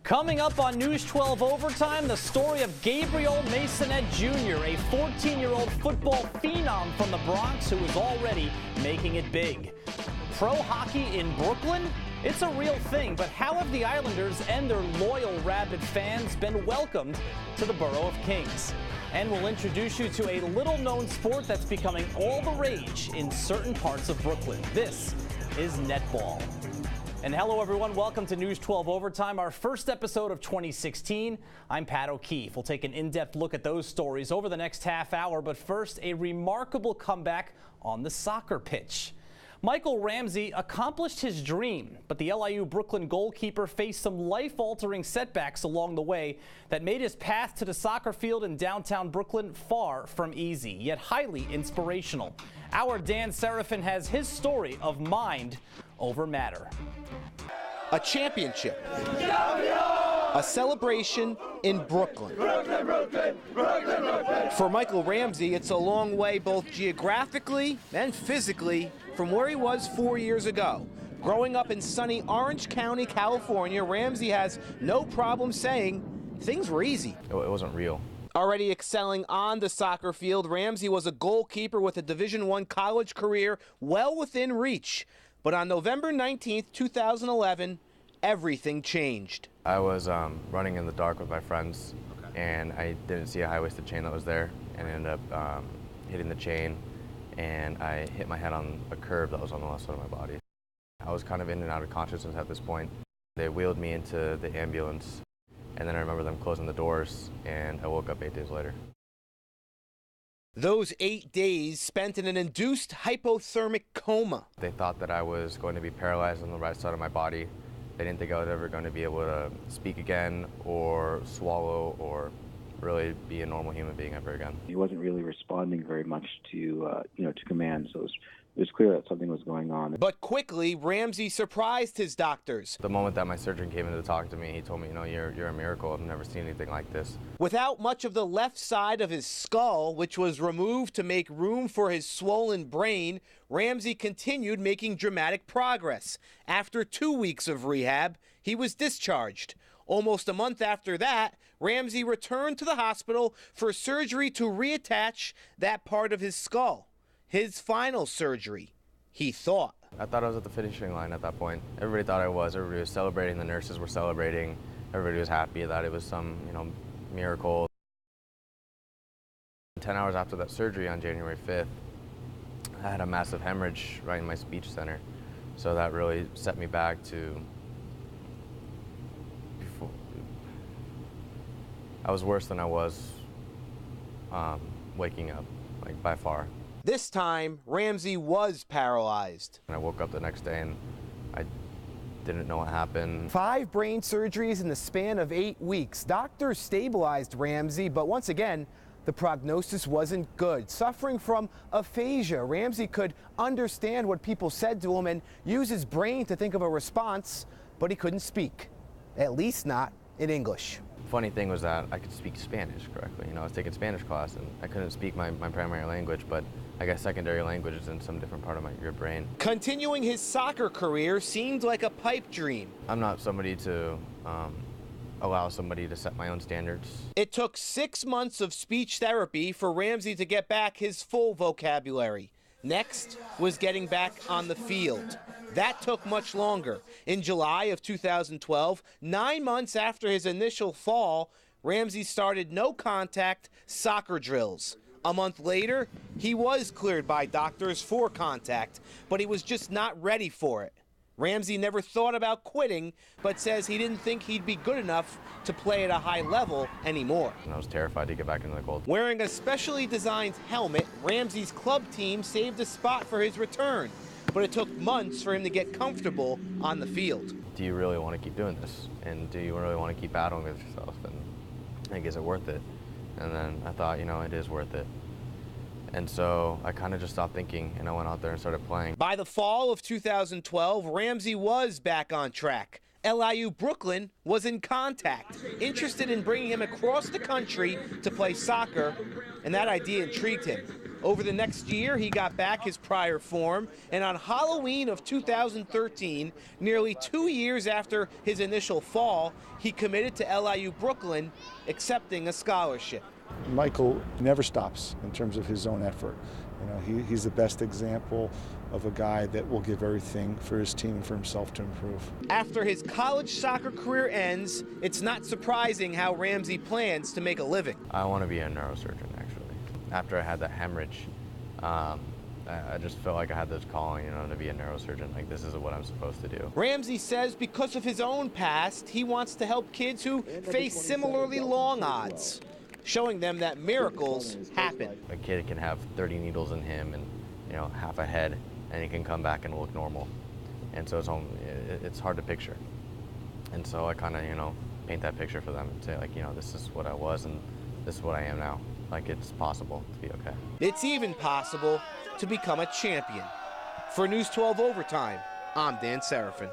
Coming up on News 12 Overtime, the story of Gabriel Masonette Jr., a 14-year-old football phenom from the Bronx who is already making it big. Pro hockey in Brooklyn? It's a real thing, but how have the Islanders and their loyal rabid fans been welcomed to the borough of Kings? And we'll introduce you to a little-known sport that's becoming all the rage in certain parts of Brooklyn. This is netball. And hello, everyone. Welcome to News 12 Overtime, our first episode of 2016. I'm Pat O'Keefe. We'll take an in-depth look at those stories over the next half hour. But first, a remarkable comeback on the soccer pitch. Michael Ramsey accomplished his dream, but the LIU Brooklyn goalkeeper faced some life-altering setbacks along the way that made his path to the soccer field in downtown Brooklyn far from easy, yet highly inspirational. Our Dan Serafin has his story of mind over matter. A championship, a celebration in Brooklyn. For Michael Ramsey, it's a long way both geographically and physically from where he was 4 years ago. Growing up in sunny Orange County, California, Ramsey has no problem saying things were easy. It wasn't real. Already excelling on the soccer field, Ramsey was a goalkeeper with a Division I college career well within reach. But on November 19th, 2011, everything changed. I was running in the dark with my friends, and I didn't see a high-waisted chain that was there, and ended up hitting the chain, and I hit my head on a curb that was on the left side of my body. I was kind of in and out of consciousness at this point. They wheeled me into the ambulance, and then I remember them closing the doors, and I woke up 8 days later. Those 8 days spent in an induced hypothermic coma. They thought that I was going to be paralyzed on the right side of my body. They didn't think I was ever going to be able to speak again or swallow or really be a normal human being ever again. He wasn't really responding very much to commands, so it was clear that something was going on. But quickly, Ramsey surprised his doctors. The moment that my surgeon came in to talk to me, he told me, you're a miracle. I've never seen anything like this. Without much of the left side of his skull, which was removed to make room for his swollen brain, Ramsey continued making dramatic progress. After 2 weeks of rehab, he was discharged. Almost a month after that, Ramsey returned to the hospital for surgery to reattach that part of his skull. His final surgery, he thought. I thought I was at the finishing line at that point. Everybody thought I was. Everybody was celebrating. The nurses were celebrating. Everybody was happy that it was some, miracle. 10 hours after that surgery on January 5th, I had a massive hemorrhage right in my speech center. So that really set me back to before. I was worse than I was waking up, by far. This time, Ramsey was paralyzed. And I woke up the next day and I didn't know what happened. 5 brain surgeries in the span of 8 weeks. Doctors stabilized Ramsey, but once again, the prognosis wasn't good. Suffering from aphasia, Ramsey could understand what people said to him and use his brain to think of a response, but he couldn't speak, at least not in English. Funny thing was that I could speak Spanish correctly. I was taking Spanish class and I couldn't speak my primary language, but I guess secondary language is in some different part of your brain. Continuing his soccer career seemed like a pipe dream. I'm not somebody to allow somebody to set my own standards. It took 6 months of speech therapy for Ramsey to get back his full vocabulary. Next was getting back on the field. That took much longer. In July of 2012, 9 months after his initial fall, Ramsey started no-contact soccer drills. A month later, he was cleared by doctors for contact, but he was just not ready for it. Ramsey never thought about quitting, but says he didn't think he'd be good enough to play at a high level anymore. And I was terrified to get back into the cold. Wearing a specially designed helmet, Ramsey's club team saved a spot for his return, but it took months for him to get comfortable on the field. Do you really want to keep doing this? And do you really want to keep battling with yourself? And is it worth it? And then I thought, it is worth it. And so I kind of just stopped thinking, and I went out there and started playing. By the fall of 2012, Ramsey was back on track. LIU Brooklyn was in contact, interested in bringing him across the country to play soccer, and that idea intrigued him. Over the next year, he got back his prior form, and on Halloween of 2013, nearly 2 years after his initial fall, he committed to LIU Brooklyn, accepting a scholarship. Michael never stops in terms of his own effort. You know, he's the best example of a guy that will give everything for his team and for himself to improve. After his college soccer career ends, it's not surprising how Ramsey plans to make a living. I want to be a neurosurgeon, actually. After I had that hemorrhage, I just felt like I had this calling, to be a neurosurgeon. Like, this is what I'm supposed to do. Ramsey says because of his own past, he wants to help kids who face similarly long odds, showing them that miracles happen. A kid can have 30 needles in him and, half a head, and he can come back and look normal. And so it's hard to picture. And so I kind of, paint that picture for them and say, like, this is what I was and this is what I am now. Like, it's possible to be okay. It's even possible to become a champion. For News 12 Overtime, I'm Dan Serafin.